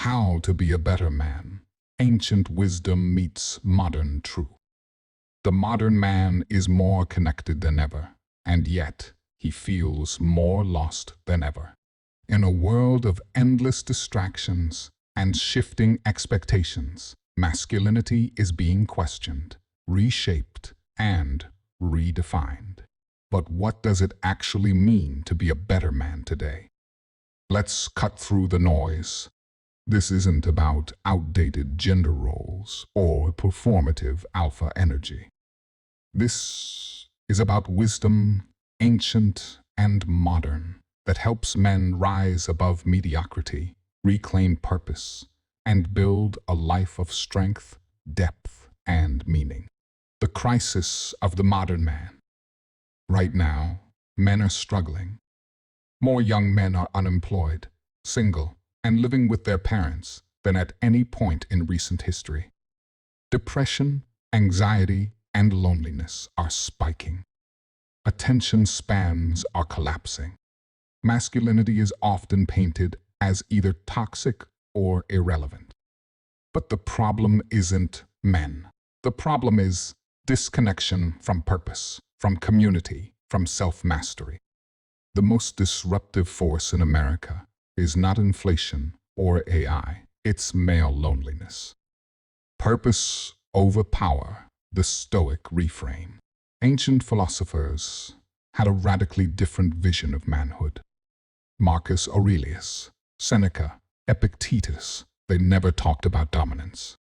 How to Be a Better Man. Ancient wisdom meets modern truth. The modern man is more connected than ever, and yet he feels more lost than ever. In a world of endless distractions and shifting expectations, masculinity is being questioned, reshaped, and redefined. But what does it actually mean to be a better man today? Let's cut through the noise. This isn't about outdated gender roles or performative alpha energy. This is about wisdom, ancient and modern, that helps men rise above mediocrity, reclaim purpose, and build a life of strength, depth, and meaning. The crisis of the modern man. Right now, men are struggling. More young men are unemployed, single, and living with their parents than at any point in recent history. Depression, anxiety, and loneliness are spiking. Attention spans are collapsing. Masculinity is often painted as either toxic or irrelevant. But the problem isn't men. The problem is disconnection from purpose, from community, from self-mastery. The most disruptive force in America is not inflation or AI, it's male loneliness. Purpose over power, the Stoic refrain. Ancient philosophers had a radically different vision of manhood. Marcus Aurelius, Seneca, Epictetus, they never talked about dominance.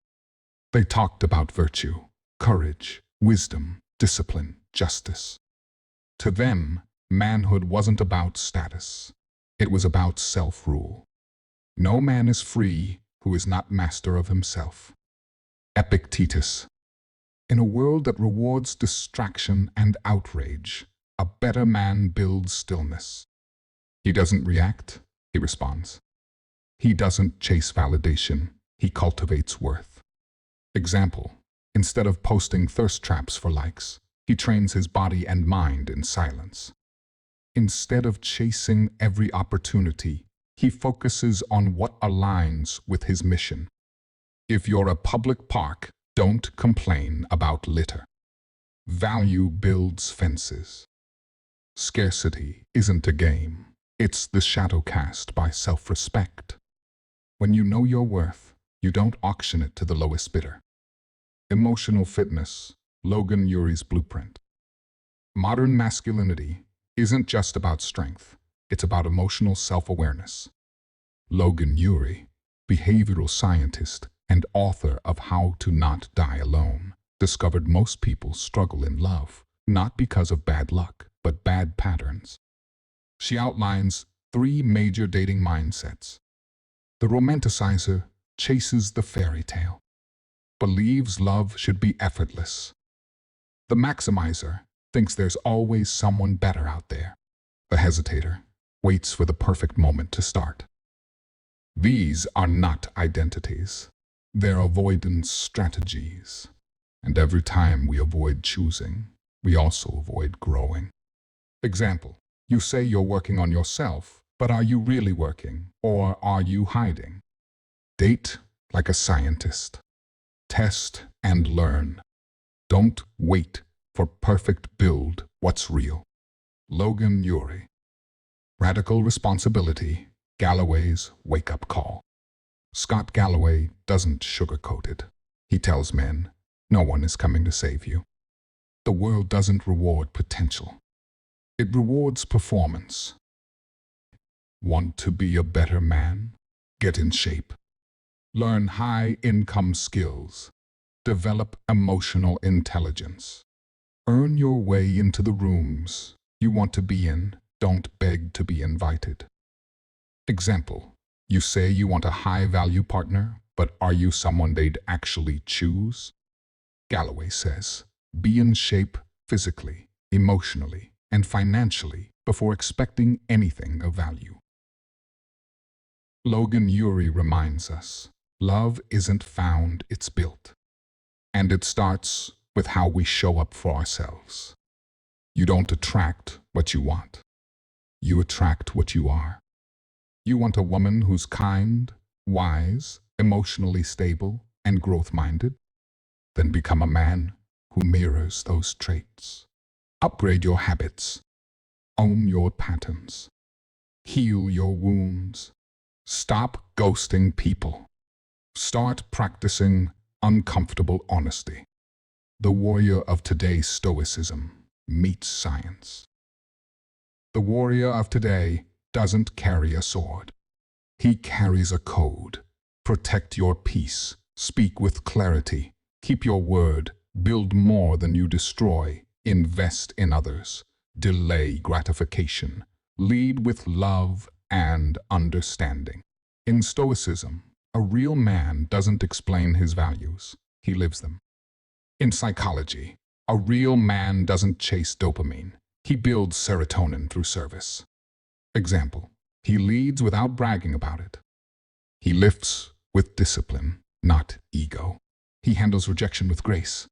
They talked about virtue, courage, wisdom, discipline, justice. To them, manhood wasn't about status. It was about self-rule. No man is free who is not master of himself. Epictetus. In a world that rewards distraction and outrage, a better man builds stillness. He doesn't react, he responds. He doesn't chase validation, he cultivates worth. Example, instead of posting thirst traps for likes, he trains his body and mind in silence. Instead of chasing every opportunity, he focuses on what aligns with his mission. If you're a public park, don't complain about litter. Value builds fences. Scarcity isn't a game. It's the shadow cast by self-respect. When you know your worth, you don't auction it to the lowest bidder. Emotional fitness, Logan Ury's blueprint. Modern masculinity isn't just about strength, it's about emotional self-awareness. Logan Ury, behavioral scientist and author of How to Not Die Alone, discovered most people struggle in love, not because of bad luck, but bad patterns. She outlines 3 major dating mindsets. The romanticizer chases the fairy tale, believes love should be effortless. The maximizer thinks there's always someone better out there. The hesitator waits for the perfect moment to start. These are not identities. They're avoidance strategies. And every time we avoid choosing, we also avoid growing. Example, you say you're working on yourself, but are you really working, or are you hiding? Date like a scientist. Test and learn. Don't wait for perfect, build what's real. Logan Ury. Radical responsibility, Galloway's wake-up call. Scott Galloway doesn't sugarcoat it. He tells men, no one is coming to save you. The world doesn't reward potential. It rewards performance. Want to be a better man? Get in shape. Learn high-income skills. Develop emotional intelligence. Earn your way into the rooms you want to be in. Don't beg to be invited. Example, you say you want a high-value partner, but are you someone they'd actually choose? Galloway says, be in shape physically, emotionally, and financially before expecting anything of value. Logan Ury reminds us, love isn't found, it's built. And it starts with how we show up for ourselves. You don't attract what you want. You attract what you are. You want a woman who's kind, wise, emotionally stable, and growth-minded? Then become a man who mirrors those traits. Upgrade your habits. Own your patterns. Heal your wounds. Stop ghosting people. Start practicing uncomfortable honesty. The warrior of today's Stoicism meets science. The warrior of today doesn't carry a sword. He carries a code. Protect your peace. Speak with clarity. Keep your word. Build more than you destroy. Invest in others. Delay gratification. Lead with love and understanding. In Stoicism, a real man doesn't explain his values. He lives them. In psychology, a real man doesn't chase dopamine. He builds serotonin through service. Example, he leads without bragging about it. He lifts with discipline, not ego. He handles rejection with grace.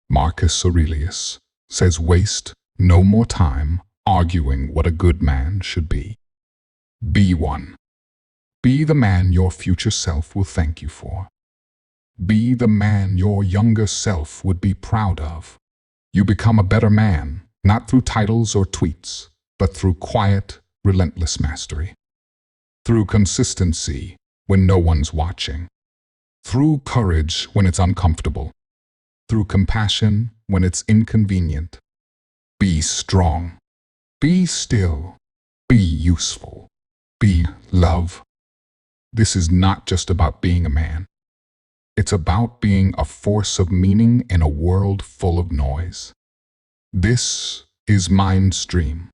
Marcus Aurelius says waste no more time arguing what a good man should be. Be one. Be the man your future self will thank you for. Be the man your younger self would be proud of. You become a better man, not through titles or tweets, but through quiet, relentless mastery. Through consistency when no one's watching. Through courage when it's uncomfortable. Through compassion when it's inconvenient. Be strong. Be still. Be useful. Be love. This is not just about being a man. It's about being a force of meaning in a world full of noise. This is Mindstream.